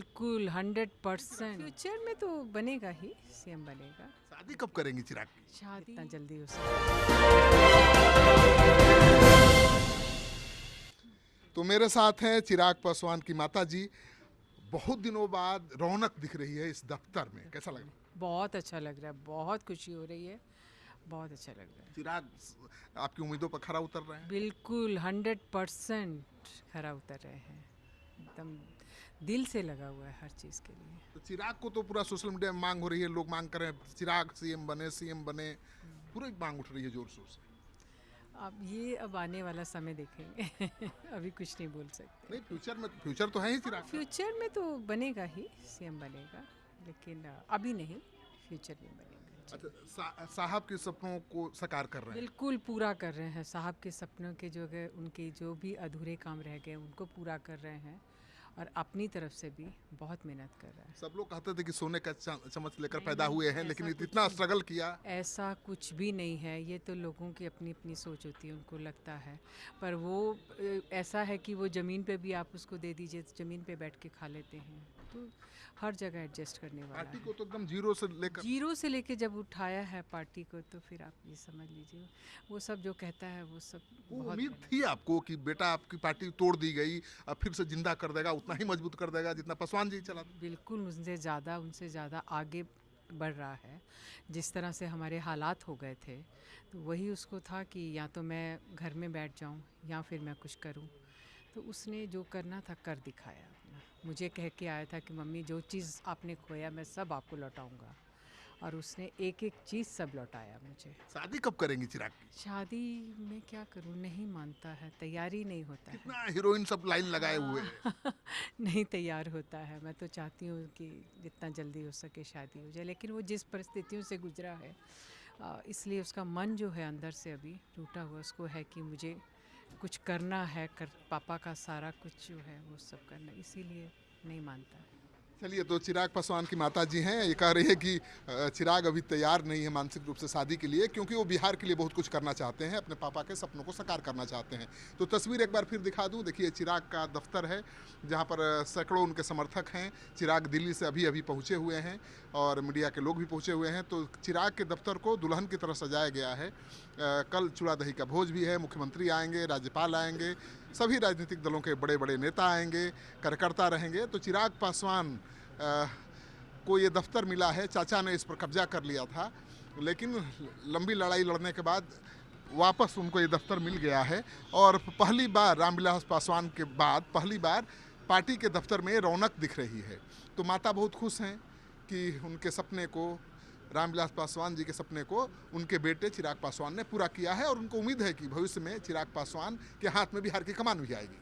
बिल्कुल 100%। फ्यूचर में तो बनेगा ही, सीएम बनेगा। शादी कब करेंगी चिराग की? शादी इतना जल्दी हो सके। तो मेरे साथ हैं चिराग पासवान की माता जी। बहुत दिनों बाद रौनक दिख रही है इस दफ्तर में, कैसा लग रहा है? बहुत अच्छा लग रहा है, बहुत खुशी हो रही है, बहुत अच्छा लग रहा है। चिराग आपकी उम्मीदों पर खरा उतर रहे हैं? बिल्कुल 100% खरा उतर रहे हैं, एकदम दिल से लगा हुआ है हर चीज़ के लिए। तो चिराग को तो पूरा सोशल मीडिया में मांग हो रही है, लोग मांग कर रहे हैं चिराग सीएम बने, सीएम बने, पूरी मांग उठ रही है जोर शोर से। अब आने वाला समय देखेंगे। अभी कुछ नहीं बोल सकते। नहीं, फ्यूचर तो है ही चिराग का। फ्यूचर में तो बनेगा ही, सीएम बनेगा, लेकिन अभी नहीं, फ्यूचर में बनेगा। अच्छा, साहब के सपनों को साकार कर रहे हैं? बिल्कुल पूरा कर रहे हैं साहब के सपनों के, जो गए उनके जो भी अधूरे काम रह गए उनको पूरा कर रहे हैं, और अपनी तरफ से भी बहुत मेहनत कर रहा है। सब लोग कहते थे कि सोने का चम्मच लेकर नहीं, पैदा नहीं, हुए हैं, ऐसा लेकिन कुछ इतना नहीं। स्ट्रगल किया। ऐसा कुछ भी नहीं है, ये तो लोगों की अपनी अपनी सोच होती है, उनको लगता है। पर वो ऐसा है कि वो ज़मीन पे भी आप उसको दे दीजिए तो ज़मीन पे बैठ के खा लेते हैं, तो हर जगह एडजस्ट करने वाला पार्टी है। को तो एकदम जीरो से लेकर जीरो से लेके जब उठाया है पार्टी को, तो फिर आप ये समझ लीजिए वो सब जो कहता है वो सब वो बहुत उम्मीद गलत। थी आपको कि बेटा आपकी पार्टी तोड़ दी गई, अब फिर से जिंदा कर देगा, उतना ही मजबूत कर देगा जितना पासवान जी चला था। बिल्कुल उनसे ज़्यादा आगे बढ़ रहा है। जिस तरह से हमारे हालात हो गए थे, तो वही उसको था कि या तो मैं घर में बैठ जाऊं या फिर मैं कुछ करूं। तो उसने जो करना था कर दिखाया अपना। मुझे कह के आया था कि मम्मी जो चीज़ आपने खोया मैं सब आपको लौटाऊंगा, और उसने एक एक चीज़ सब लौटाया मुझे। शादी कब करेंगी चिराग की? शादी में क्या करूं, नहीं मानता है, तैयारी नहीं होता है। कितना हीरोइन सब लाइन लगाए हुए हैं। नहीं तैयार होता है। मैं तो चाहती हूँ कि जितना जल्दी हो सके शादी हो जाए, लेकिन वो जिस परिस्थितियों से गुजरा है, इसलिए उसका मन जो है अंदर से अभी टूटा हुआ, उसको है कि मुझे कुछ करना है, पापा का सारा कुछ जो है वो सब करना, इसीलिए नहीं मानता है। चलिए, तो चिराग पासवान की माता जी हैं, ये कह रही है कि चिराग अभी तैयार नहीं है मानसिक रूप से शादी के लिए, क्योंकि वो बिहार के लिए बहुत कुछ करना चाहते हैं, अपने पापा के सपनों को साकार करना चाहते हैं। तो तस्वीर एक बार फिर दिखा दूं, देखिए चिराग का दफ्तर है, जहां पर सैकड़ों उनके समर्थक हैं। चिराग दिल्ली से अभी अभी पहुंचे हुए हैं और मीडिया के लोग भी पहुंचे हुए हैं। तो चिराग के दफ्तर को दुल्हन की तरह सजाया गया है। कल चूड़ा दही का भोज भी है, मुख्यमंत्री आएंगे, राज्यपाल आएंगे, सभी राजनीतिक दलों के बड़े बड़े नेता आएंगे, कार्यकर्ता रहेंगे। तो चिराग पासवान को ये दफ्तर मिला है, चाचा ने इस पर कब्जा कर लिया था, लेकिन लंबी लड़ाई लड़ने के बाद वापस उनको ये दफ्तर मिल गया है। और पहली बार रामविलास पासवान के बाद पहली बार पार्टी के दफ्तर में रौनक दिख रही है। तो माता बहुत खुश हैं कि उनके सपने को, रामविलास पासवान जी के सपने को उनके बेटे चिराग पासवान ने पूरा किया है, और उनको उम्मीद है कि भविष्य में चिराग पासवान के हाथ में बिहार की कमान भी आएगी।